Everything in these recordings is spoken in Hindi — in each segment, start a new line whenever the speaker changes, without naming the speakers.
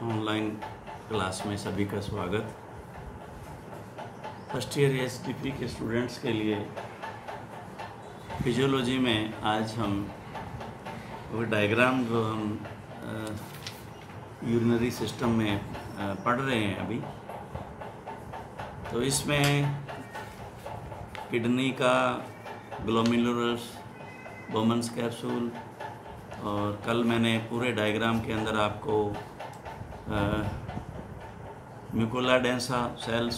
ऑनलाइन क्लास में सभी का स्वागत। फर्स्ट ईयर एसटीपी के स्टूडेंट्स के लिए फिजियोलॉजी में आज हम वो डायग्राम जो हम यूरिनरी सिस्टम में पढ़ रहे हैं अभी, तो इसमें किडनी का, ग्लोमेरुलस, बोमन्स कैप्सूल, और कल मैंने पूरे डायग्राम के अंदर आपको म्यूकोला डेंसा सेल्स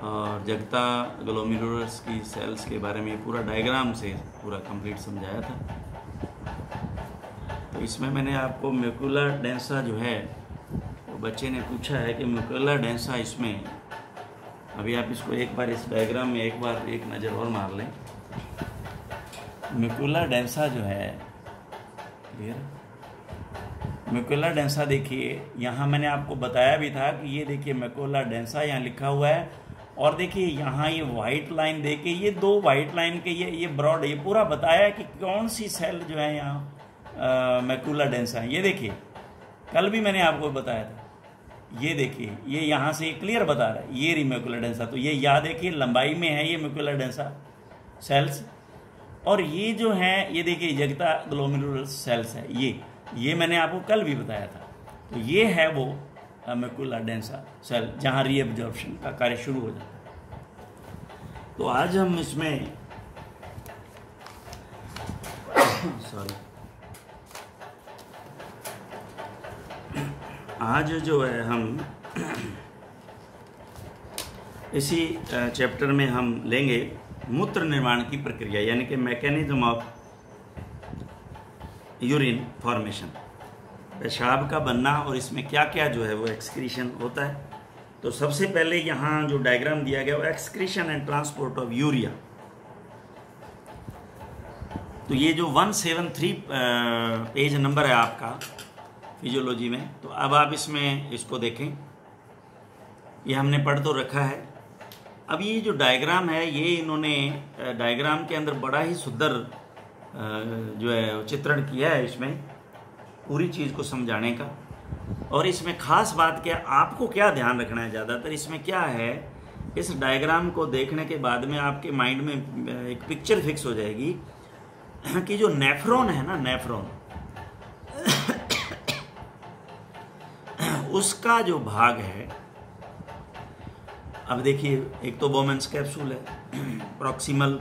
और जगता ग्लोमेरुलस की सेल्स के बारे में पूरा डायग्राम से पूरा कंप्लीट समझाया था। तो इसमें मैंने आपको म्यूकोला डेंसा जो है, वो बच्चे ने पूछा है कि म्यूकोला डेंसा इसमें, अभी आप इसको एक बार इस डायग्राम में एक बार एक नज़र और मार लें। म्यूकोला डेंसा जो है, क्लियर, म्यूकोला डेंसा देखिए, यहाँ मैंने आपको बताया भी था कि ये देखिए म्यूकोला डेंसा यहाँ लिखा हुआ है, और देखिए यहाँ ये वाइट लाइन देके, ये दो वाइट लाइन के ये ब्रॉड, ये पूरा बताया है कि कौन सी सेल जो है यहाँ म्यूकोला डेंसा है। ये देखिए कल भी मैंने आपको बताया था, ये देखिए ये यहाँ से क्लियर बता रहा है, ये रही म्यूकोला डेंसा। तो ये याद देखिए लंबाई में है ये म्यूकोला डेंसा सेल्स, और ये जो है ये देखिए जगता ग्लोमेरुलस सेल्स है, ये मैंने आपको कल भी बताया था। तो ये है वो म्यूकोला डेंसा सेल जहाँ रीअब्जॉर्प्शन का कार्य शुरू हो जाता है। तो आज हम इसमें आज जो है हम इसी चैप्टर में हम लेंगे मूत्र निर्माण की प्रक्रिया, यानी कि मैकेनिज्म ऑफ यूरिन फॉर्मेशन, पेशाब का बनना, और इसमें क्या क्या जो है वो एक्सक्रीशन होता है। तो सबसे पहले यहाँ जो डायग्राम दिया गया वो excretion and transport of urea. तो ये जो 173 पेज नंबर है आपका फिजियोलॉजी में, तो अब आप इसमें इसको देखें, ये हमने पढ़ तो रखा है। अब ये जो डायग्राम है, ये इन्होंने डायग्राम के अंदर बड़ा ही सुंदर जो है चित्रण किया है इसमें पूरी चीज़ को समझाने का। और इसमें खास बात क्या, आपको क्या ध्यान रखना है ज़्यादातर इसमें क्या है, इस डायग्राम को देखने के बाद में आपके माइंड में एक पिक्चर फिक्स हो जाएगी कि जो नेफ्रॉन है ना, नेफ्रॉन उसका जो भाग है, अब देखिए एक तो बोमेंस कैप्सूल है, प्रॉक्सिमल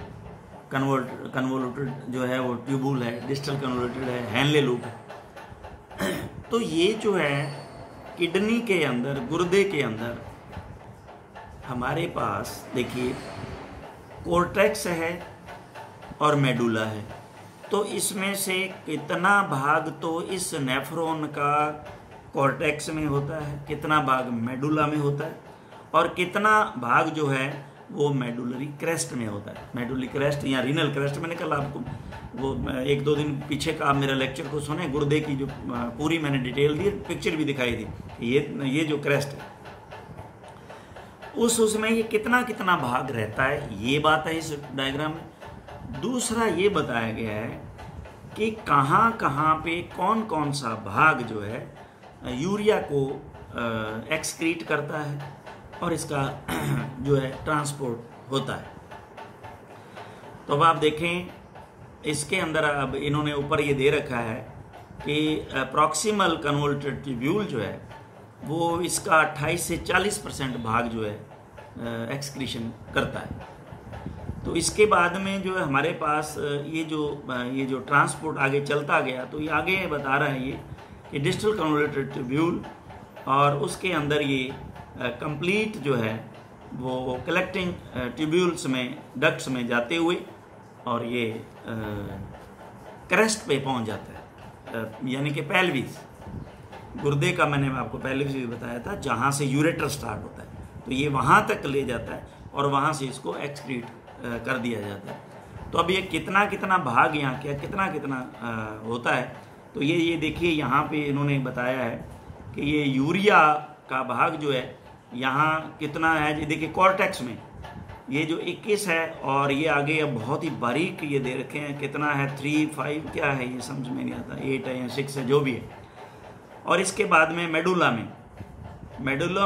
कन्वोल्यूटेड जो है वो ट्यूबुल है, डिस्टल कन्वोल्यूटेड है, हैनले लूप है। तो ये जो है किडनी के अंदर, गुर्दे के अंदर हमारे पास देखिए कोर्टेक्स है और मेडुला है। तो इसमें से कितना भाग तो इस नेफ्रॉन का कोर्टेक्स में होता है, कितना भाग मेडुला में होता है, और कितना भाग जो है वो मेडुलरी क्रेस्ट में होता है। मेडुलरी क्रेस्ट या रीनल क्रेस्ट, मैंने कल आपको वो एक दो दिन पीछे का आप मेरा लेक्चर को सुने, गुर्दे की जो पूरी मैंने डिटेल दी, पिक्चर भी दिखाई थी। ये जो क्रेस्ट है उसमें ये कितना कितना भाग रहता है, ये बात है इस डायग्राम में। दूसरा ये बताया गया है कि कहाँ कहाँ पे कौन कौन सा भाग जो है यूरिया को एक्सक्रीट करता है और इसका जो है ट्रांसपोर्ट होता है। तो अब आप देखें इसके अंदर, अब इन्होंने ऊपर ये दे रखा है कि प्रॉक्सिमल कन्वोल्यूटेड ट्यूब्यूल जो है वो इसका 28 से 40% भाग जो है एक्सक्रीशन करता है। तो इसके बाद में जो है हमारे पास ये जो ट्रांसपोर्ट आगे चलता गया, तो ये आगे बता रहा है ये कि डिस्टल कन्वोल्यूटेड ट्यूब्यूल, और उसके अंदर ये कंप्लीट जो है वो कलेक्टिंग ट्यूब्यूल्स में, डक्ट्स में जाते हुए, और ये क्रेस्ट पे पहुंच जाता है, यानी कि पेल्विस, गुर्दे का मैंने आपको पहले भी बताया था, जहाँ से यूरेटर स्टार्ट होता है। तो ये वहाँ तक ले जाता है और वहाँ से इसको एक्सक्रीट कर दिया जाता है। तो अब ये कितना कितना भाग यहाँ क्या कितना कितना होता है, तो ये देखिए यहाँ पे इन्होंने बताया है कि ये यूरिया का भाग जो है यहाँ कितना है। ये देखिए कॉर्टेक्स में ये जो 21 है, और ये आगे अब बहुत ही बारीक ये दे रखे हैं कितना है, 3, 5 क्या है ये समझ में नहीं आता, 8 है या 6 है जो भी है। और इसके बाद में मेडुला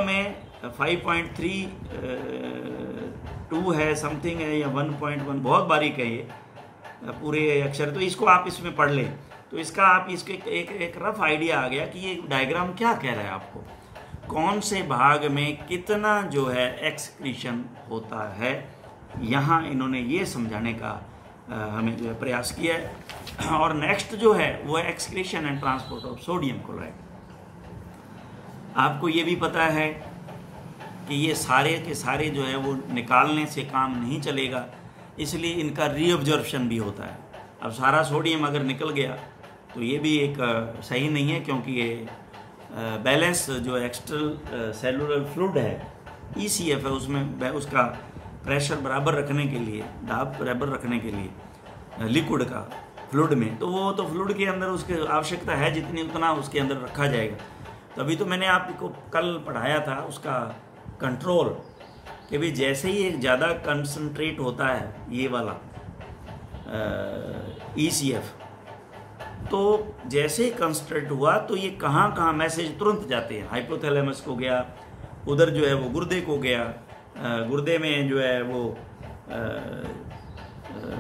में 5.32 है, समथिंग है, या 1.1, बहुत बारीक है ये पूरे अक्षर। तो इसको आप इसमें पढ़ लें तो इसका आप इसके एक रफ आइडिया आ गया कि ये डायग्राम क्या कह रहा है आपको, कौन से भाग में कितना जो है एक्सक्रीशन होता है। यहाँ इन्होंने ये समझाने का हमें जो है प्रयास किया है। और नेक्स्ट जो है वो है excretion and transport of sodium chloride. आपको ये भी पता है कि ये सारे के सारे जो है वो निकालने से काम नहीं चलेगा, इसलिए इनका रीअब्जॉर्प्शन भी होता है। अब सारा सोडियम अगर निकल गया तो ये भी एक सही नहीं है, क्योंकि ये बैलेंस जो एक्सटर्नल सेलुलर फ्लूइड है ECF है, उसमें उसका प्रेशर बराबर रखने के लिए, दाब बराबर रखने के लिए लिक्विड का फ्लूइड में, तो वो तो फ्लूइड के अंदर उसकी आवश्यकता है जितनी, उतना उसके अंदर रखा जाएगा। तभी तो मैंने आपको कल पढ़ाया था उसका कंट्रोल, कि भी जैसे ही एक ज़्यादा कंसंट्रेट होता है ये वाला ECF, तो जैसे ही कंसंट्रेट हुआ तो ये कहाँ कहाँ मैसेज तुरंत जाते हैं। हाइपोथैलेमस को गया, उधर जो है वो गुर्दे को गया, गुर्दे में जो है वो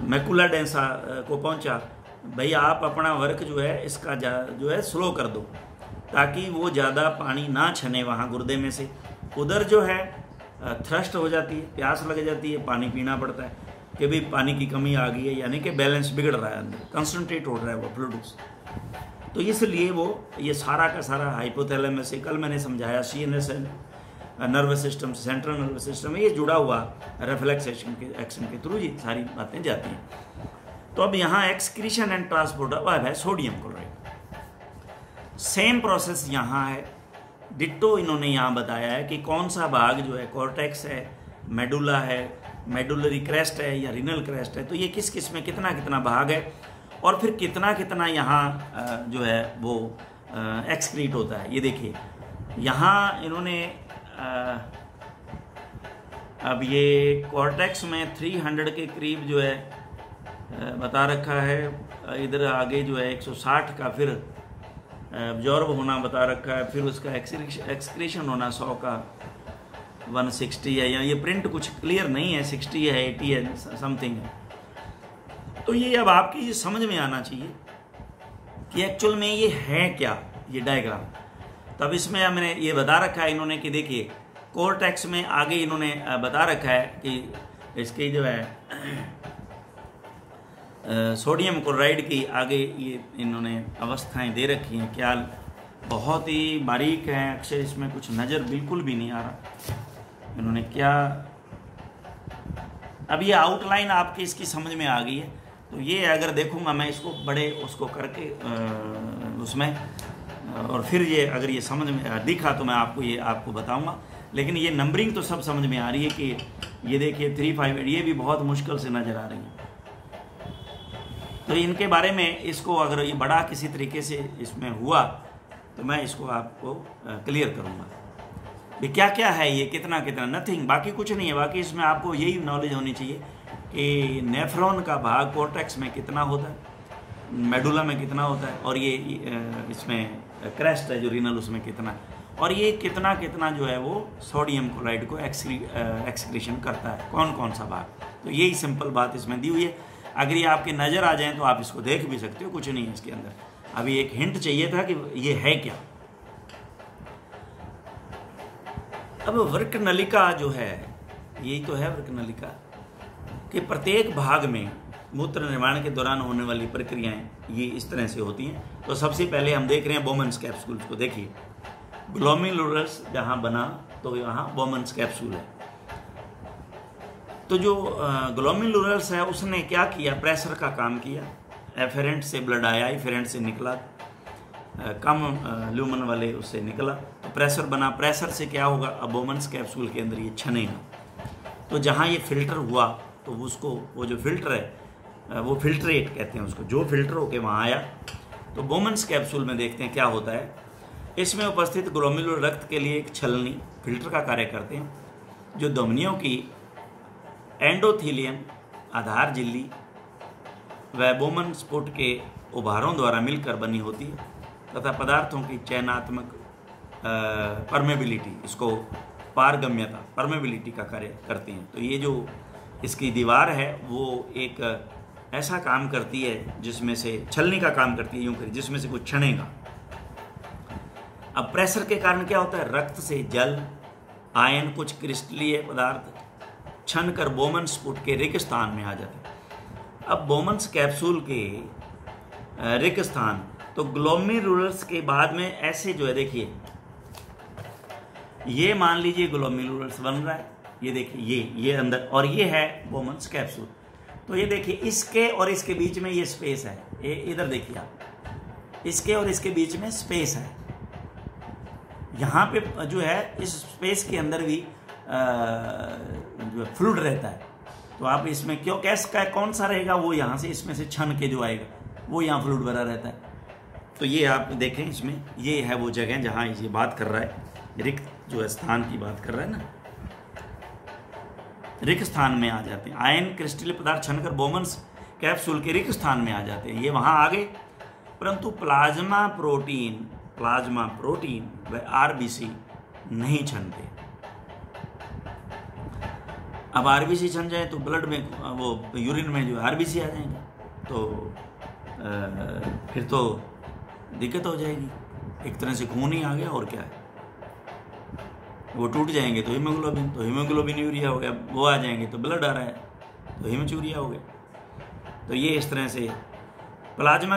मैकुला डेंसा को पहुंचा। भाई आप अपना वर्क जो है इसका जो है स्लो कर दो, ताकि वो ज़्यादा पानी ना छने वहाँ गुर्दे में से। उधर जो है थ्रस्ट हो जाती है, प्यास लग जाती है, पानी पीना पड़ता है कि भाई पानी की कमी आ गई है, यानी कि बैलेंस बिगड़ रहा है, अंदर कंसंट्रेट हो रहा है वो फ्लूइड्स। तो इसलिए वो ये सारा का सारा हाइपोथैलेमस से, कल मैंने समझाया CNS nervous system, central nervous system में ये जुड़ा हुआ रिफ्लेक्स एक्शन के थ्रू ये सारी बातें जाती हैं। तो अब यहाँ एक्सक्रीशन एंड ट्रांसपोर्ट है सोडियम क्लोराइड। सेम प्रोसेस यहाँ है, डिट्टो इन्होंने यहाँ बताया है कि कौन सा भाग जो है कॉर्टेक्स है, मेडुला है, मेडुलरी क्रेस्ट है या रीनल क्रेस्ट है, तो ये किस किस में कितना कितना भाग है और फिर कितना कितना यहाँ जो है वो एक्सक्रीट होता है। ये देखिए यहाँ इन्होंने अब ये कॉर्टेक्स में 300 के करीब जो है बता रखा है, इधर आगे जो है 160 का फिर एब्जॉर्ब होना बता रखा है, फिर उसका एक्सक्रीशन होना 100 का 160 है, या ये प्रिंट कुछ क्लियर नहीं है, 60 है 80 है समथिंग है। तो ये अब आपकी समझ में आना चाहिए कि एक्चुअल में ये है क्या, ये डायग्राम। तब इसमें हमने ये बता रखा है इन्होंने कि देखिए कोर्टेक्स में आगे इन्होंने बता रखा है कि इसकी जो है सोडियम क्लोराइड की आगे ये इन्होंने अवस्थाएं दे रखी हैं, क्या बहुत ही बारीक है अक्षर, इसमें कुछ नज़र बिल्कुल भी नहीं आ रहा इन्होंने क्या। अब ये आउटलाइन आपकी इसकी समझ में आ गई है, तो ये अगर देखूंगा मैं इसको बड़े उसको करके उसमें, और फिर ये अगर ये समझ में दिखा तो मैं आपको बताऊंगा। लेकिन ये नंबरिंग तो सब समझ में आ रही है कि ये देखिए 358 ये भी बहुत मुश्किल से नज़र आ रही है। तो इनके बारे में इसको अगर ये बड़ा किसी तरीके से इसमें हुआ तो मैं इसको आपको क्लियर करूँगा कि क्या क्या है ये, कितना कितना, नथिंग, बाकी कुछ नहीं है। बाकी इसमें आपको यही नॉलेज होनी चाहिए कि नेफ्रॉन का भाग कोर्टेक्स में कितना होता है, मेडुला में कितना होता है, और ये इसमें क्रेस्ट है जो रीनल उसमें कितना, और ये कितना कितना जो है वो सोडियम क्लोराइड को एक्सक्रीशन करता है, कौन कौन सा भाग। तो यही सिंपल बात इसमें दी हुई है। अगर ये आपके नज़र आ जाए तो आप इसको देख भी सकते हो, कुछ नहीं है इसके अंदर। अभी एक हिंट चाहिए था कि ये है क्या। अब वर्क नलिका जो है, यही तो है वर्क नलिका, कि प्रत्येक भाग में मूत्र निर्माण के दौरान होने वाली प्रक्रियाएं ये इस तरह से होती हैं। तो सबसे पहले हम देख रहे हैं बोमन्स कैप्सूल को। देखिए ग्लोमेरुलस जहाँ बना तो यहाँ बोमन्स कैप्सूल है। तो जो ग्लोमेरुलस है उसने क्या किया, प्रेशर का काम किया, एफेरेंट से ब्लड आया, एफेरेंट से निकला, कम ल्यूमन वाले उससे निकला, तो प्रेशर बना। प्रेशर से क्या होगा, अब बोमन्स कैप्सूल के अंदर ये छनेगा। तो जहाँ ये फिल्टर हुआ तो उसको, वो जो फिल्टर है वो फिल्ट्रेट कहते हैं उसको, जो फिल्टर होके वहाँ आया। तो बोमन्स कैप्सूल में देखते हैं क्या होता है। इसमें उपस्थित ग्लोमेरुलर रक्त के लिए एक छलनी फिल्टर का कार्य करते हैं, जो धमनियों की एंडोथीलियम आधार झिल्ली व बोमन स्फुट के उभारों द्वारा मिलकर बनी होती है। तथा पदार्थों की चयनात्मक परमेबिलिटी, इसको पारगम्यता, परमेबिलिटी का कार्य करती हैं। तो ये जो इसकी दीवार है वो एक ऐसा काम करती है जिसमें से छलने का काम करती है, यूं करिए, जिसमें से कुछ छनेगा। अब प्रेशर के कारण क्या होता है, रक्त से जल, आयन, कुछ क्रिस्टलीय पदार्थ छन कर बोमन्स स्फुट के रिक्त स्थान में आ जाते हैं। अब बोमन्स कैप्सूल के रिक्त स्थान, तो ग्लोमेरुलस के बाद में ऐसे जो है, देखिए ये मान लीजिए ग्लोमेरुलस बन रहा है, ये देखिए ये अंदर, और ये है बोमन्स कैप्सूल। तो ये देखिए इसके और इसके बीच में ये स्पेस है, ये इधर देखिए आप, इसके और इसके बीच में स्पेस है। यहाँ पे जो है इस स्पेस के अंदर भी जो फ्लूइड रहता है। तो आप इसमें क्यों कैसा कौन सा रहेगा, वो यहाँ से इसमें से छन के जो आएगा वो यहाँ फ्लूइड भरा रहता है। तो ये आप देखें, इसमें ये है वो जगह जहाँ ये बात कर रहा है, रिक्त जो स्थान की बात कर रहा है ना, रिक्त स्थान में आ जाते हैं। आयन क्रिस्टलीय पदार्थ छनकर बोमन्स कैप्सूल के रिक्त स्थान में आ जाते हैं, ये वहाँ आ गए। परंतु प्लाज्मा प्रोटीन व आरबीसी नहीं छनते। अब आरबीसी छन जाए तो ब्लड में, वो यूरिन में जो आरबीसी आ जाएंगे, तो फिर तो दिक्कत हो जाएगी। एक तरह से खून ही आ गया, और क्या है, वो टूट जाएंगे तो हीमोग्लोबिन, तो हीमोग्लोबिन यूरिया हो गया, वो आ जाएंगे तो ब्लड आ रहा है तो हीमोचूरिया हो गया। तो ये इस तरह से प्लाज्मा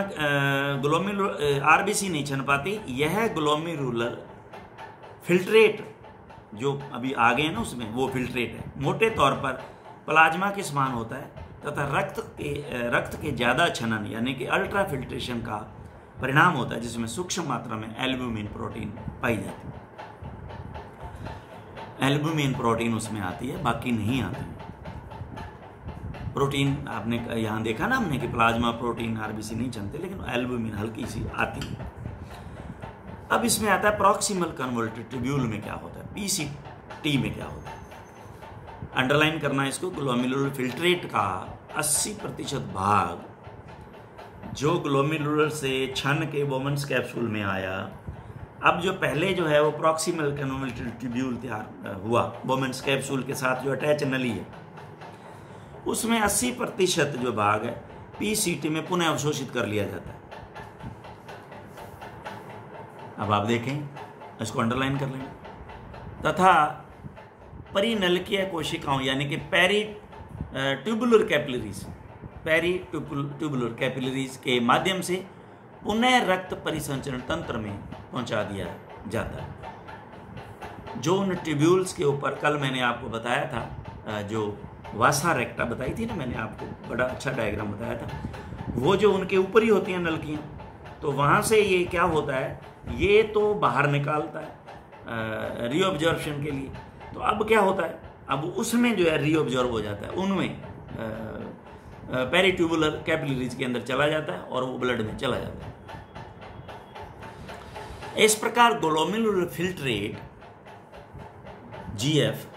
आरबीसी नहीं छन पाती। यह ग्लोमेरुलर फिल्ट्रेट जो अभी आ गए हैं ना उसमें, वो फिल्ट्रेट है, मोटे तौर पर प्लाज्मा के समान होता है तथा रक्त के ज़्यादा छनन यानी कि अल्ट्रा फिल्ट्रेशन का परिणाम होता है, जिसमें सूक्ष्म मात्रा में एल्ब्यूमिन प्रोटीन पाई जाती है। एल्ब्यूमिन प्रोटीन उसमें आती है, बाकी नहीं आती। प्रोटीन आपने यहाँ देखा ना हमने कि प्लाज्मा प्रोटीन आरबीसी नहीं चलते, लेकिन एल्ब्यूमिन हल्की सी आती है। अब इसमें आता है प्रॉक्सिमल कन्वर्टेड ट्यूब्यूल में क्या होता है, पीसीटी में क्या होता है। अंडरलाइन करना इसको, ग्लोमेरुलर फिल्ट्रेट का 80% भाग जो ग्लोमेरुलर से छन के बोमन्स कैप्सूल में आया, अब जो पहले जो है वो प्रॉक्सिमल कन्वर्टेड ट्यूब्यूल तैयार हुआ बोमन्स कैप्सूल के साथ जो अटैच नली है, उसमें 80% जो भाग है पीसीटी में पुनः अवशोषित कर लिया जाता है। अब आप देखें, इसको अंडरलाइन कर लेंगे। तथा परिनलिकीय कोशिकाओं यानी कि ट्यूबुलर कैपिलरीज के माध्यम से पुनः रक्त परिसंचरण तंत्र में पहुंचा दिया जाता है। जो उन ट्यूब्यूल्स के ऊपर कल मैंने आपको बताया था, जो वासा रेक्टा बताई थी ना मैंने आपको, बड़ा अच्छा डायग्राम बताया था, वो जो उनके ऊपर ही होती हैं नलकियाँ, तो वहाँ से ये क्या होता है, ये तो बाहर निकालता है रीऑब्जॉर्प्शन के लिए। तो अब क्या होता है, अब उसमें जो है रीऑब्जॉर्ब हो जाता है, उनमें पेरिट्यूबुलर कैपिलरीज के अंदर चला जाता है और वो ब्लड में चला जाता है। इस प्रकार ग्लोमेरुलर फिल्ट्रेट जीएफ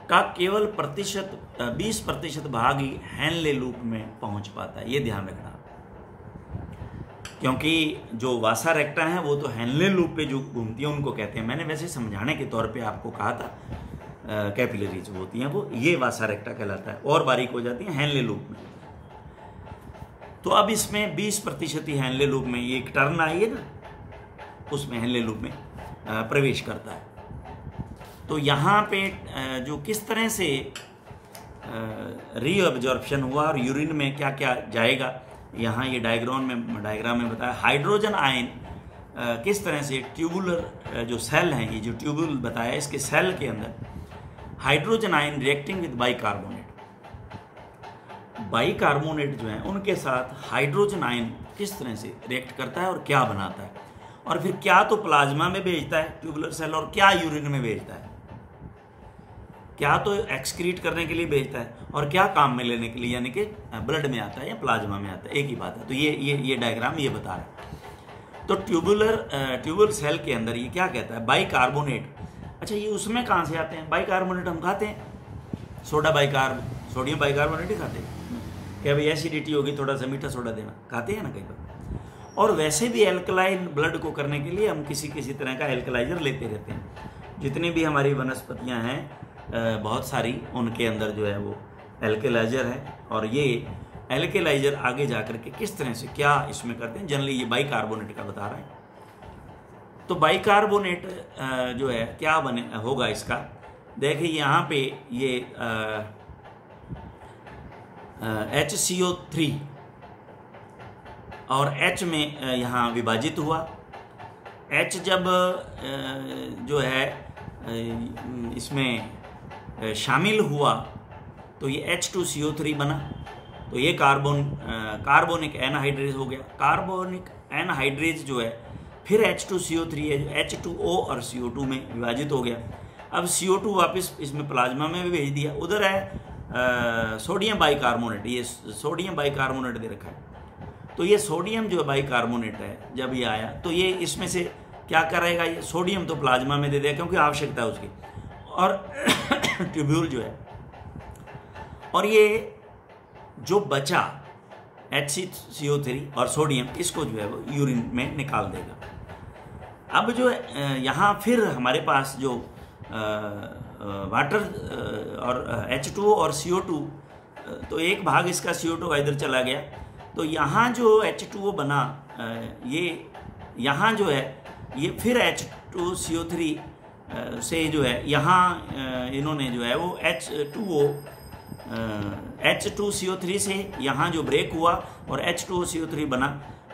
का केवल 20% भाग ही हेनले लूप में पहुंच पाता है, ये ध्यान रखना। क्योंकि जो वासा रेक्टा है वो तो हेनले लूप पे जो घूमती है उनको कहते हैं। मैंने वैसे समझाने के तौर पे आपको कहा था कैपिलरीज होती हैं वो, ये वासा रेक्टा कहलाता है, और बारीक हो जाती है हेनले लूप में। तो अब इसमें 20% ही हेनले लूप में, ये एक टर्न आई है ना, उसमें हेनले लूप में प्रवेश करता है। तो यहाँ पे जो किस तरह से रीअब्जॉर्प्शन हुआ और यूरिन में क्या क्या जाएगा, यहाँ ये डायग्राम में बताया। हाइड्रोजन आयन किस तरह से ट्यूबुलर जो सेल हैं, ये जो ट्यूबुल बताया, इसके सेल के अंदर hydrogen ion reacting with bicarbonate जो है उनके साथ हाइड्रोजन आयन किस तरह से रिएक्ट करता है और क्या बनाता है, और फिर क्या तो प्लाज्मा में भेजता है ट्यूबुलर सेल और क्या यूरिन में भेजता है, क्या तो एक्सक्रीट करने के लिए भेजता है और क्या काम में लेने के लिए, यानी कि ब्लड में आता है या प्लाज्मा में आता है, एक ही बात है। तो ये डायग्राम ये बता रहा है। तो ट्यूबुल सेल के अंदर ये क्या कहता है, बाइकार्बोनेट। अच्छा, ये उसमें कहाँ से आते हैं बाइकार्बोनेट? हम खाते हैं सोडियम बाइकार्बोनेट ही खाते हैं। क्या भाई एसिडिटी होगी, थोड़ा सा मीठा सोडा देना, खाते हैं ना कई बार। और वैसे भी एल्कलाइन ब्लड को करने के लिए हम किसी किसी तरह का एल्कलाइजर लेते रहते हैं। जितनी भी हमारी वनस्पतियां हैं बहुत सारी, उनके अंदर जो है वो एल्कलाइजर है। और ये एल्कलाइजर आगे जाकर के किस तरह से क्या इसमें करते हैं, जनरली ये बाइकार्बोनेट का बता रहा है। तो बाइकार्बोनेट जो है क्या बने होगा इसका, देखिए यहाँ पे ये HCO3 और H में यहाँ विभाजित हुआ। H जब जो है इसमें शामिल हुआ तो ये H2CO3 बना, तो ये कार्बोनिक एनहाइड्रेज हो गया। कार्बोनिक एनहाइड्रेज जो है फिर H2CO3 है, H2O और CO2 में विभाजित हो गया। अब CO2 वापस इसमें प्लाज्मा में भी भेज दिया। उधर है सोडियम बाइकार्बोनेट, ये सोडियम बाइकार्बोनेट दे रखा है। तो ये सोडियम जो बाइकार्बोनेट है जब ये आया तो ये इसमें से क्या करेगा, ये सोडियम तो प्लाज्मा में दे देगा क्योंकि आवश्यकता है उसकी, और ट्यूब्यूल जो है, और ये जो बचा HCO3 और सोडियम इसको जो है वो यूरिन में निकाल देगा। अब जो यहाँ फिर हमारे पास जो वाटर और H2O और CO2, तो एक भाग इसका CO2 इधर चला गया, तो यहाँ जो H2O बना ये यहाँ जो है ये फिर H2CO3 से जो है यहाँ इन्होंने जो है वो H2CO3 से यहाँ जो ब्रेक हुआ और H2CO3 बना,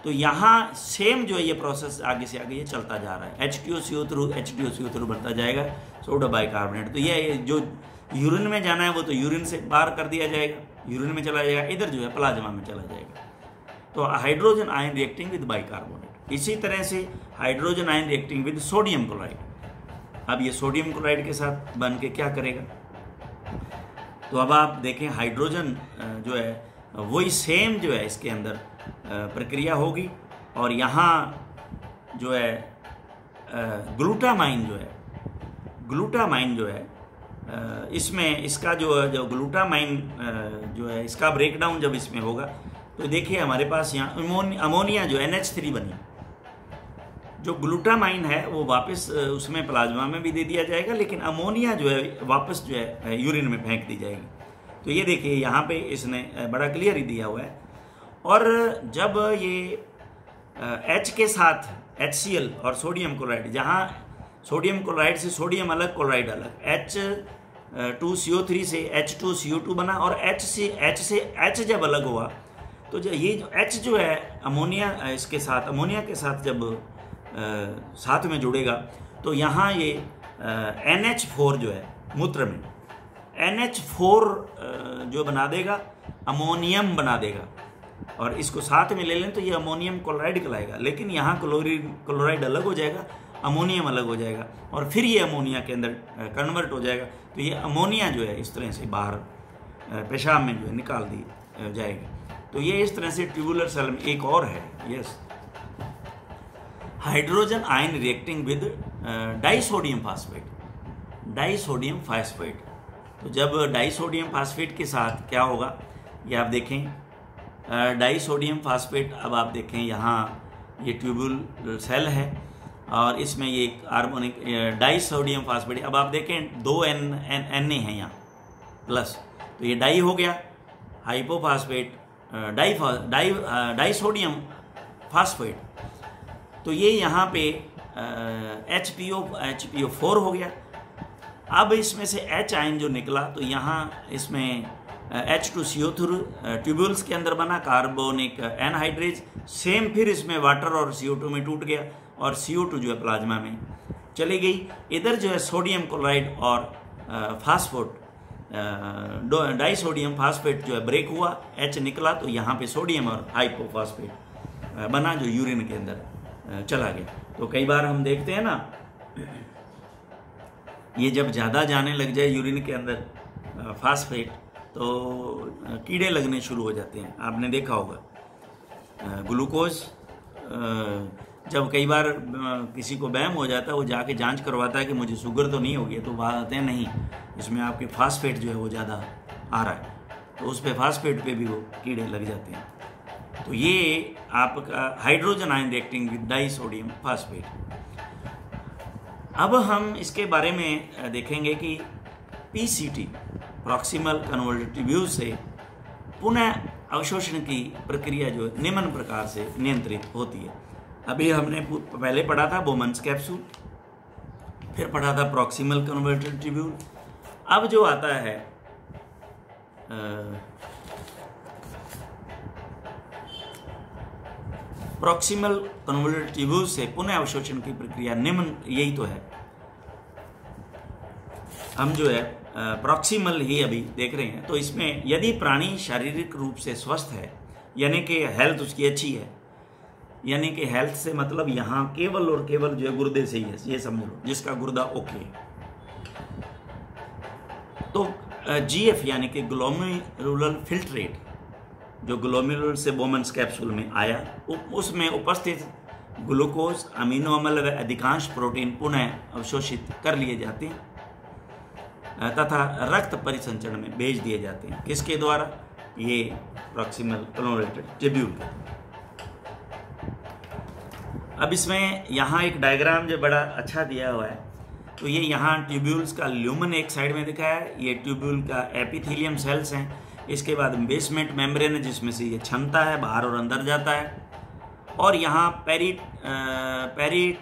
तो यहाँ सेम जो है ये प्रोसेस आगे से आगे ये चलता जा रहा है। H2CO3 बनता जाएगा सोडियम बाइकार्बोनेट। तो ये जो यूरिन में जाना है वो तो यूरिन से बाहर कर दिया जाएगा, यूरिन में चला जाएगा, इधर जो है प्लाज्मा में चला जाएगा। तो hydrogen ion reacting with bicarbonate. इसी तरह से hydrogen ion reacting with sodium chloride. अब ये सोडियम क्लोराइड के साथ बन के क्या करेगा, तो अब आप देखें हाइड्रोजन जो है वही सेम जो है इसके अंदर प्रक्रिया होगी, और यहाँ जो है ग्लूटामाइन जो है इसमें इसका जो ग्लूटामाइन जो है इसका ब्रेकडाउन जब इसमें होगा तो देखिए हमारे पास यहाँ अमोनिया जो NH3 बनी, जो ग्लूटामाइन है वो वापस उसमें प्लाज्मा में भी दे दिया जाएगा, लेकिन अमोनिया जो है वापस जो है यूरिन में फेंक दी जाएगी। तो ये देखिए यहाँ पे इसने बड़ा क्लियर ही दिया हुआ है। और जब ये H के साथ HCl और सोडियम क्लोराइड, जहाँ सोडियम क्लोराइड से सोडियम अलग क्लोराइड अलग, H2CO3 से H2CO2 बना, और H से H जब अलग हुआ तो ये जो H जो है अमोनिया इसके साथ अमोनिया के साथ जब साथ में जुड़ेगा तो यहाँ ये NH4 जो है मूत्र में NH4 जो बना देगा, अमोनियम बना देगा, और इसको साथ में ले लें तो ये अमोनियम क्लोराइड कहलाएगा। लेकिन यहाँ क्लोराइड अलग हो जाएगा, अमोनियम अलग हो जाएगा, और फिर ये अमोनिया के अंदर कन्वर्ट हो जाएगा। तो ये अमोनिया जो है इस तरह से बाहर पेशाब में जो है निकाल दी जाएगी। तो ये इस तरह से ट्यूबुलर सेल में एक और है, yes, hydrogen ion reacting with disodium phosphate. तो जब डाइसोडियम फास्फेट के साथ क्या होगा ये आप देखें, डाइसोडियम फास्फेट, अब आप देखें यहाँ ये ट्यूबुल सेल है और इसमें ये कार्बोनिक डाइसोडियम फास्फेट, अब आप देखें 2 Na है यहाँ प्लस, तो ये डाई हो गया, हाइपोफास्फेट डाइसोडियम फास्फेट, तो ये यहाँ पे HPO4 हो गया। अब इसमें से H आयन जो निकला तो यहाँ इसमें H2CO3 ट्यूब्यूल्स के अंदर बना, कार्बोनिक एनहाइड्रेज, सेम फिर इसमें वाटर और CO2 में टूट गया, और CO2 जो है प्लाज्मा में चली गई। इधर जो है सोडियम क्लोराइड और फास्फोट डाइसोडियम फास्फेट जो है ब्रेक हुआ, H निकला, तो यहाँ पे सोडियम और हाइपोफास्फेट बना जो यूरिन के अंदर चला गया। तो कई बार हम देखते हैं ना, ये जब ज़्यादा जाने लग जाए यूरिन के अंदर फास्फेट तो कीड़े लगने शुरू हो जाते हैं, आपने देखा होगा। ग्लूकोज जब कई बार किसी को वहम हो जाता है, वो जाके जांच करवाता है कि मुझे शुगर तो नहीं हो गई, तो बताते हैं नहीं, इसमें आपके फास्फेट जो है वो ज़्यादा आ रहा है, तो उस पे फास्फेट पे भी वो कीड़े लग जाते हैं। तो ये आपका hydrogen ion reacting with die sodium phosphate. अब हम इसके बारे में देखेंगे कि पीसीटी प्रॉक्सिमल कन्वर्टर ट्यूब्यूल से पुनः अवशोषण की प्रक्रिया जो निम्न प्रकार से नियंत्रित होती है। अभी हमने पहले पढ़ा था बोमन्स कैप्सूल, फिर पढ़ा था प्रॉक्सिमल कन्वर्टर ट्यूब्यूल। अब जो आता है प्रॉक्सिमल कन्वर्टर ट्यूब्यूल से पुनः अवशोषण की प्रक्रिया निम्न, यही तो है। हम जो है प्रॉक्सिमल ही अभी देख रहे हैं। तो इसमें यदि प्राणी शारीरिक रूप से स्वस्थ है, यानी कि हेल्थ उसकी अच्छी है, यानी कि हेल्थ से मतलब यहाँ केवल और केवल जो है गुर्दे से ही है, ये समझ लो, जिसका गुर्दा ओके है, तो जीएफ यानी कि ग्लोमेरुलर फिल्ट्रेट, जो ग्लोमेरुलर से बोमन्स कैप्सूल में आया, उसमें उपस्थित ग्लूकोज, अमीनो अम्ल व अधिकांश प्रोटीन पुनः अवशोषित कर लिए जाते हैं तथा रक्त परिसंचरण में भेज दिए जाते हैं। किसके द्वारा? ये प्रॉक्सिमल कन्वर्टर ट्यूब्यूल के। अब इसमें यहाँ एक डायग्राम जो बड़ा अच्छा दिया हुआ है, तो ये यहाँ ट्यूब्यूल्स का ल्यूमन एक साइड में दिखाया है, ये ट्यूब्यूल का एपिथेलियम सेल्स हैं। इसके बाद बेसमेंट मेम्ब्रेन है जिसमें से ये क्षमता है, बाहर और अंदर जाता है, और यहाँ पेरी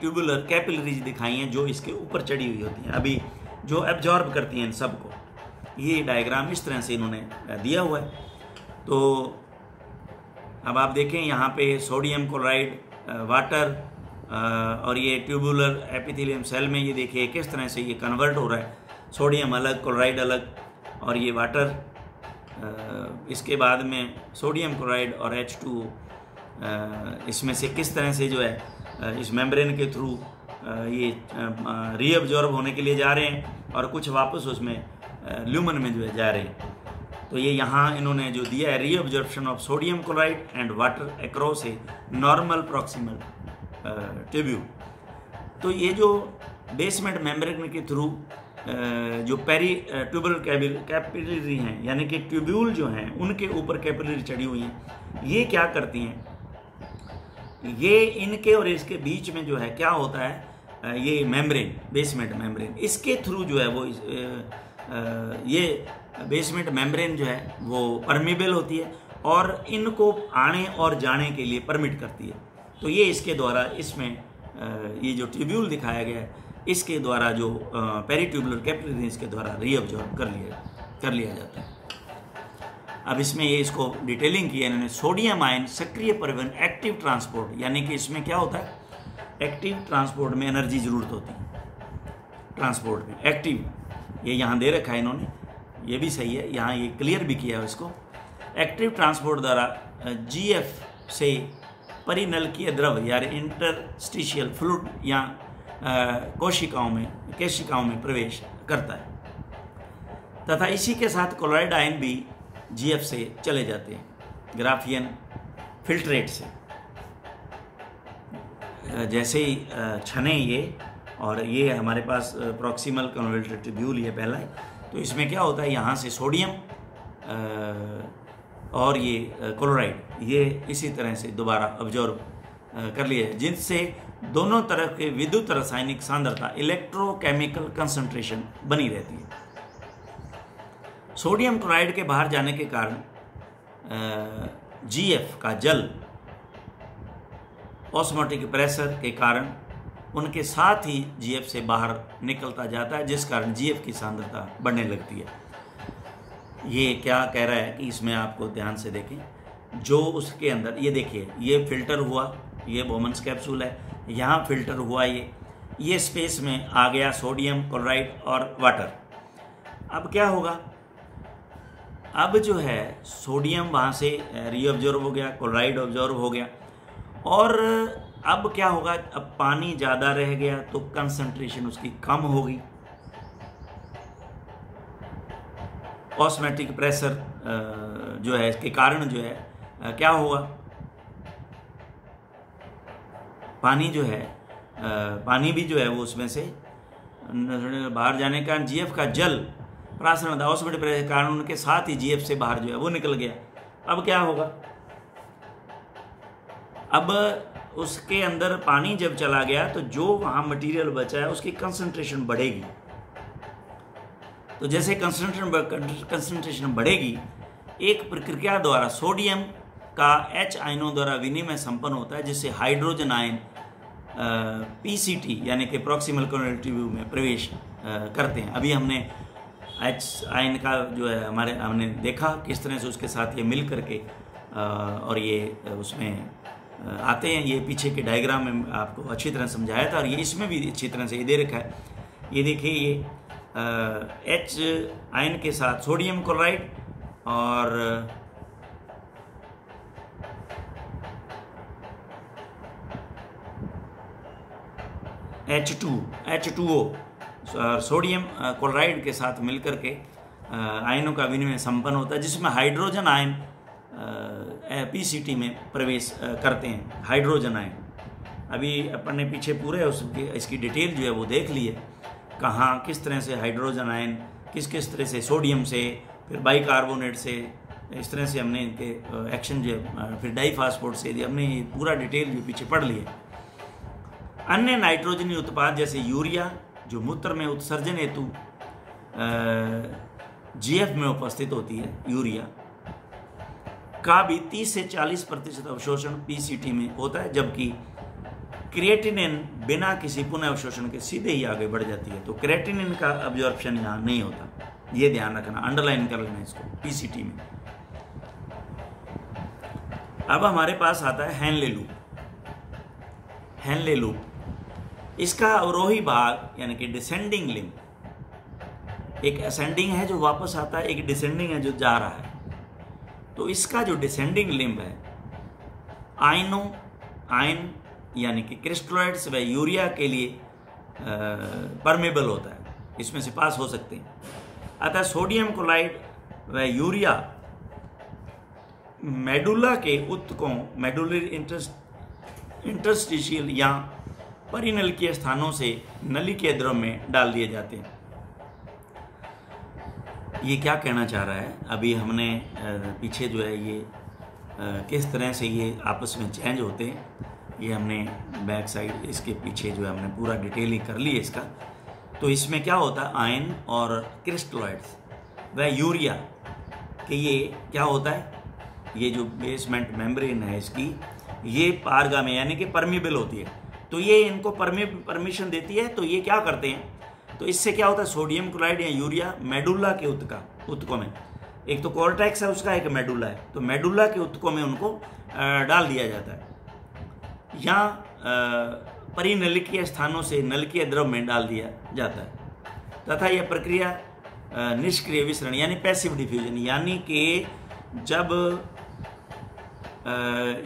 ट्यूबुलर कैपिलरीज दिखाई हैं जो इसके ऊपर चढ़ी हुई होती हैं, अभी जो एब्जॉर्ब करती हैं इन सबको। ये डायग्राम इस तरह से इन्होंने दिया हुआ है। तो अब आप देखें यहाँ पे सोडियम क्लोराइड, वाटर, और ये ट्यूबुलर एपिथेलियम सेल में ये देखिए किस तरह से ये कन्वर्ट हो रहा है, सोडियम अलग, क्लोराइड अलग, और ये वाटर, इसके बाद में सोडियम क्लोराइड और H2 इसमें से किस तरह से जो है इस मेम्ब्रेन के थ्रू ये रीअब्जॉर्ब होने के लिए जा रहे हैं और कुछ वापस उसमें ल्यूमन में जो है जा रहे हैं। तो ये यहाँ इन्होंने जो दिया है, reabsorption of sodium chloride and water across a normal proximal tubule. तो ये जो बेसमेंट मेम्ब्रेन के थ्रू जो पेरी ट्यूबुलर कैपिलरी हैं, यानी कि ट्यूब्यूल जो हैं उनके ऊपर कैपिलरी चढ़ी हुई हैं, ये क्या करती हैं, ये इनके और इसके बीच में जो है क्या होता है, ये मेम्ब्रेन, बेसमेंट मेम्ब्रेन, इसके थ्रू जो है वो ये बेसमेंट मेम्ब्रेन जो है वो परमिबल होती है और इनको आने और जाने के लिए परमिट करती है। तो ये इसके द्वारा, इसमें ये जो ट्यूब्यूल दिखाया गया है, इसके द्वारा जो पेरीट्यूबुलर कैपिलरीज के द्वारा रीअब्जॉर्ब कर लिया जाता है। अब इसमें ये इसको डिटेलिंग की है इन्होंने, सोडियम आयन सक्रिय परिवहन, एक्टिव ट्रांसपोर्ट, यानी कि इसमें क्या होता है, एक्टिव ट्रांसपोर्ट में एनर्जी जरूरत होती है, ट्रांसपोर्ट में एक्टिव, ये यहाँ दे रखा है इन्होंने, ये भी सही है, यहाँ ये क्लियर भी किया है इसको। एक्टिव ट्रांसपोर्ट द्वारा जीएफ से परिनलकीय द्रव यानी इंटरस्टिशियल फ्लूइड या कोशिकाओं में प्रवेश करता है तथा इसी के साथ क्लोराइड आयन भी जीएफ से चले जाते हैं ग्राफियन फिल्ट्रेट से। जैसे ही छने ये, और ये हमारे पास प्रॉक्सिमल कन्वर्टर ट्यूब्यूल ये पहला है, तो इसमें क्या होता है, यहाँ से सोडियम और ये क्लोराइड ये इसी तरह से दोबारा अब्जॉर्ब कर लिए, जिनसे दोनों तरफ के विद्युत रासायनिक सांद्रता, इलेक्ट्रोकेमिकल कंसंट्रेशन बनी रहती है। सोडियम क्लोराइड के बाहर जाने के कारण जीएफ का जल ऑस्मोटिक प्रेशर के कारण उनके साथ ही जीएफ से बाहर निकलता जाता है, जिस कारण जीएफ की सांद्रता बढ़ने लगती है। ये क्या कह रहा है कि इसमें आपको ध्यान से देखें, जो उसके अंदर ये देखिए, ये फिल्टर हुआ, ये बोमन्स कैप्सूल है, यहाँ फिल्टर हुआ, ये स्पेस में आ गया सोडियम क्लोराइड और वाटर। अब क्या होगा, अब जो है सोडियम वहाँ से रीअब्जॉर्ब हो गया, क्लोराइड ऑब्जॉर्ब हो गया, और अब क्या होगा, अब पानी ज़्यादा रह गया तो कंसंट्रेशन उसकी कम होगी, ऑस्मोटिक प्रेशर जो है इसके कारण जो है क्या होगा, पानी जो है पानी भी जो है वो उसमें से बाहर जाने के कारण जीएफ का जल प्रासरण ऑस्मोटिक प्रेशर के कारण उनके साथ ही जीएफ से बाहर जो है वो निकल गया। अब क्या होगा, अब उसके अंदर पानी जब चला गया तो जो वहाँ मटेरियल बचा है उसकी कंसंट्रेशन बढ़ेगी। तो जैसे कंसंट्रेशन बढ़ेगी, एक प्रक्रिया द्वारा सोडियम का H आयनों द्वारा विनिमय संपन्न होता है, जिससे हाइड्रोजन आयन PCT यानी कि प्रॉक्सिमल कन्वर्जन ट्यूब में प्रवेश करते हैं। अभी हमने H आयन का जो है हमने देखा किस तरह से उसके साथ ये मिल करके और ये उसमें आते हैं। ये पीछे के डायग्राम में आपको अच्छी तरह समझाया था और ये इसमें भी अच्छी तरह से ये दे रखा है। ये देखिए, ये H आयन के साथ सोडियम क्लोराइड और H2O सोडियम क्लोराइड के साथ मिलकर के आयनों का विनिमय संपन्न होता है, जिसमें हाइड्रोजन आयन PCT में प्रवेश करते हैं। हाइड्रोजन आयन अभी अपन ने पीछे पूरे इसकी डिटेल जो है वो देख ली है, कहाँ किस तरह से हाइड्रोजन आयन किस किस तरह से सोडियम से, फिर बाइकार्बोनेट से, इस तरह से हमने इनके एक्शन जो फिर डाइफास्फोट से, हमने पूरा डिटेल जो पीछे पढ़ लिया। अन्य नाइट्रोजनी उत्पाद जैसे यूरिया जो मूत्र में उत्सर्जन हेतु GF में उपस्थित होती है, यूरिया का भी 30 से 40% अवशोषण PCT में होता है, जबकि क्रिएटिनिन बिना किसी पुनः अवशोषण के सीधे ही आगे बढ़ जाती है। तो क्रिएटिनिन का अब्जॉर्प्शन यहाँ नहीं होता, ये ध्यान रखना, अंडरलाइन कर लेना इसको PCT में। अब हमारे पास आता है हेनले लूप। हेनले लूप इसका अवरोही भाग यानी कि डिसेंडिंग लिम्ब, एक असेंडिंग है जो वापस आता है, एक डिसेंडिंग है जो जा रहा है। तो इसका जो डिसेंडिंग लिम्ब है आयन यानी कि क्रिस्टलॉइड्स व यूरिया के लिए परमेबल होता है, इसमें से पास हो सकते हैं। अतः सोडियम क्लोराइड व यूरिया मेडुला के उत्तकों, मेडुलरी इंटरस्टिशियल या परिनलिकीय स्थानों से नलिकीय द्रव में डाल दिए जाते हैं। ये क्या कहना चाह रहा है, अभी हमने पीछे जो है ये किस तरह से ये आपस में चेंज होते हैं, ये हमने बैक साइड इसके पीछे जो है हमने पूरा डिटेलिंग कर ली है इसका। तो इसमें क्या होता है, आयन और क्रिस्टलॉइड्स व यूरिया कि ये क्या होता है, ये जो बेसमेंट मेम्ब्रेन है इसकी, ये पारगामी यानी कि परमिबल होती है, तो ये इनको परमिशन देती है। तो ये क्या करते हैं, तो इससे क्या होता है, सोडियम क्लोराइड या यूरिया मेडुला के उत्तकों में, एक तो कॉर्टेक्स है उसका, एक मेडुला है, तो मेडुला के उत्तकों में उनको डाल दिया जाता है, या परिनलिकीय स्थानों से नलिकीय द्रव में डाल दिया जाता है। तथा यह प्रक्रिया निष्क्रिय विसरण यानी पैसिव डिफ्यूजन, यानी कि जब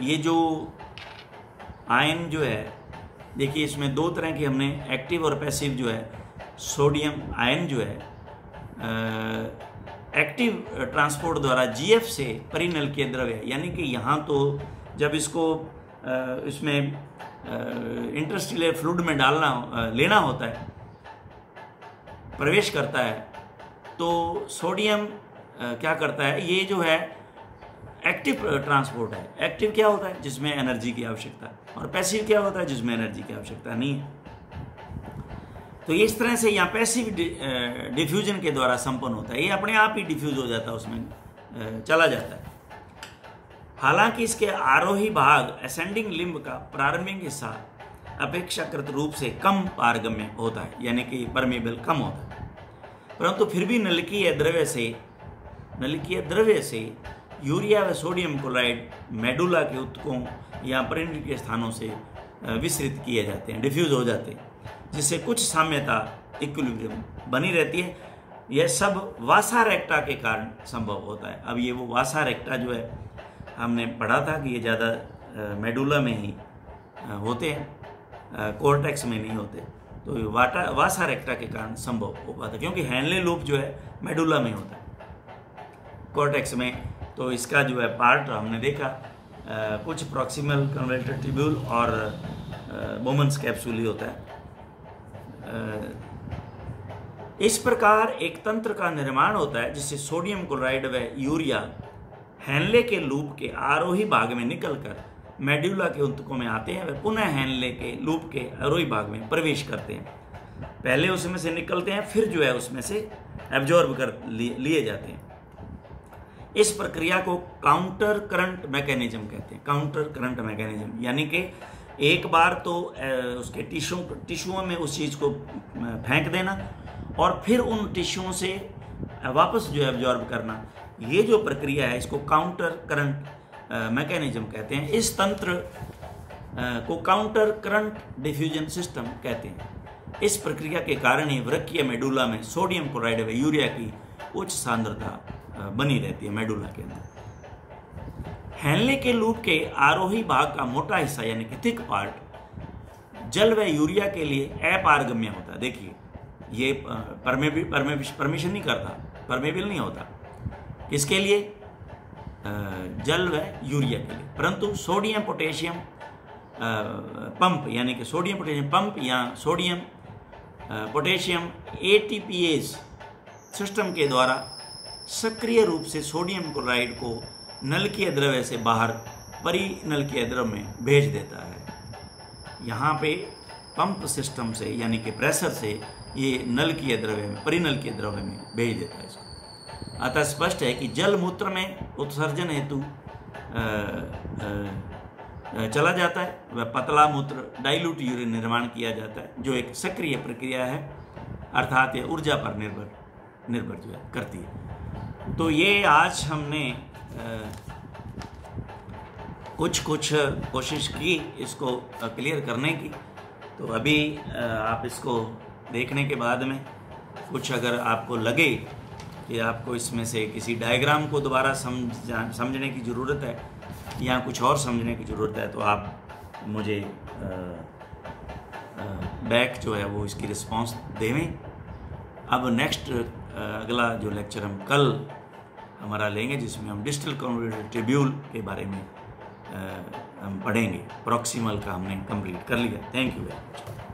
ये जो आयन जो है, देखिए इसमें दो तरह की हमने एक्टिव और पैसिव जो है, सोडियम आयन जो है एक्टिव ट्रांसपोर्ट द्वारा GF से परिनलिकीय द्रव है, यानी कि यहाँ तो जब इसको इसमें इंटरस्टिशियल फ्लूइड में लेना होता है, प्रवेश करता है, तो सोडियम क्या करता है, ये जो है एक्टिव ट्रांसपोर्ट है। एक्टिव क्या होता है, जिसमें एनर्जी की आवश्यकता है, और पैसिव क्या होता है, जिसमें एनर्जी की आवश्यकता नहीं है। तो इस तरह से यहाँ पैसिव डिफ्यूजन के द्वारा संपन्न होता है, ये अपने आप ही डिफ्यूज हो जाता है, उसमें चला जाता है। हालांकि इसके आरोही भाग असेंडिंग लिम्ब का प्रारंभिक हिस्सा अपेक्षाकृत रूप से कम पारगम्य होता है, यानी कि परमेबल कम होता है, परंतु फिर भी नलिकीय द्रव्य से यूरिया व सोडियम क्लोराइड मेडुला के उत्तकों या परिनलिकीय स्थानों से विसरित किए जाते हैं, डिफ्यूज हो जाते हैं, जिससे कुछ साम्यता इक्विलिब्रियम बनी रहती है। यह सब वासा रेक्टा के कारण संभव होता है। अब ये वो वासा रेक्टा जो है, हमने पढ़ा था कि ये ज़्यादा मेडुला में ही होते हैं, कॉर्टेक्स में नहीं होते, तो वासा रेक्टा के कारण संभव हो पाता है, क्योंकि हेनले लूप जो है मेडुला में होता है, कॉर्टेक्स में। तो इसका जो है पार्ट हमने देखा, कुछ प्रॉक्सिमल कन्वर्टर ट्यूब्यूल और बोमन्स कैप्सूल ही होता है। इस प्रकार एक तंत्र का निर्माण होता है जिससे सोडियम क्लोराइड व यूरिया हेनले के लूप के आरोही भाग में निकलकर मेड्यूला के ऊतकों में आते हैं, वे पुनः हैनले के लूप के अरोही भाग में प्रवेश करते हैं। पहले उसमें से निकलते हैं, फिर जो है उसमें से एब्जॉर्ब कर लिए जाते हैं। इस प्रक्रिया को काउंटर करंट मैकेनिज्म कहते हैं। काउंटर करंट मैकेनिज्म यानी कि एक बार तो उसके टिश्यूओं में उस चीज़ को फेंक देना और फिर उन टिश्यूओं से वापस जो है एब्जॉर्ब करना, ये जो प्रक्रिया है इसको काउंटर करंट मैकेनिज्म कहते हैं। इस तंत्र को काउंटर करंट डिफ्यूजन सिस्टम कहते हैं। इस प्रक्रिया के कारण ही वृक्कीय मेडुला में सोडियम क्लोराइड व यूरिया की उच्च सांद्रता बनी रहती है मेडुला के अंदर। हैनले के लूप के आरोही भाग का मोटा हिस्सा यानी कि थिक पार्ट जल व यूरिया के लिए अपारगम्य होता है। देखिए ये परमिशन नहीं करता, परमेबल नहीं होता। किसके लिए? जल व यूरिया के लिए। परंतु सोडियम पोटेशियम पंप यानी कि सोडियम पोटेशियम पंप या सोडियम पोटेशियम ATPase सिस्टम के द्वारा सक्रिय रूप से सोडियम क्लोराइड को नलकीय द्रव्य से बाहर परिनलकीय द्रव्य में भेज देता है। यहाँ पे पंप सिस्टम से यानी कि प्रेशर से ये नलकीय द्रव्य में परिनलकीय द्रव्य में भेज देता है इसको। अतः स्पष्ट है कि जल मूत्र में उत्सर्जन हेतु चला जाता है, वह पतला मूत्र डाइल्यूट यूरिन निर्माण किया जाता है, जो एक सक्रिय प्रक्रिया है, अर्थात ये ऊर्जा पर निर्भर जो है करती है। तो ये आज हमने कुछ कोशिश की इसको क्लियर करने की। तो अभी आप इसको देखने के बाद में कुछ अगर आपको लगे कि आपको इसमें से किसी डायग्राम को दोबारा समझने की ज़रूरत है या कुछ और समझने की ज़रूरत है, तो आप मुझे बैक जो है वो इसकी रिस्पांस देवें। अब नेक्स्ट अगला जो लेक्चर हम कल हमारा लेंगे, जिसमें हम डिस्टल कन्वोल्यूटेड ट्यूब्यूल के बारे में हम पढ़ेंगे। प्रॉक्सिमल का हमने कंप्लीट कर लिया। Thank you very much.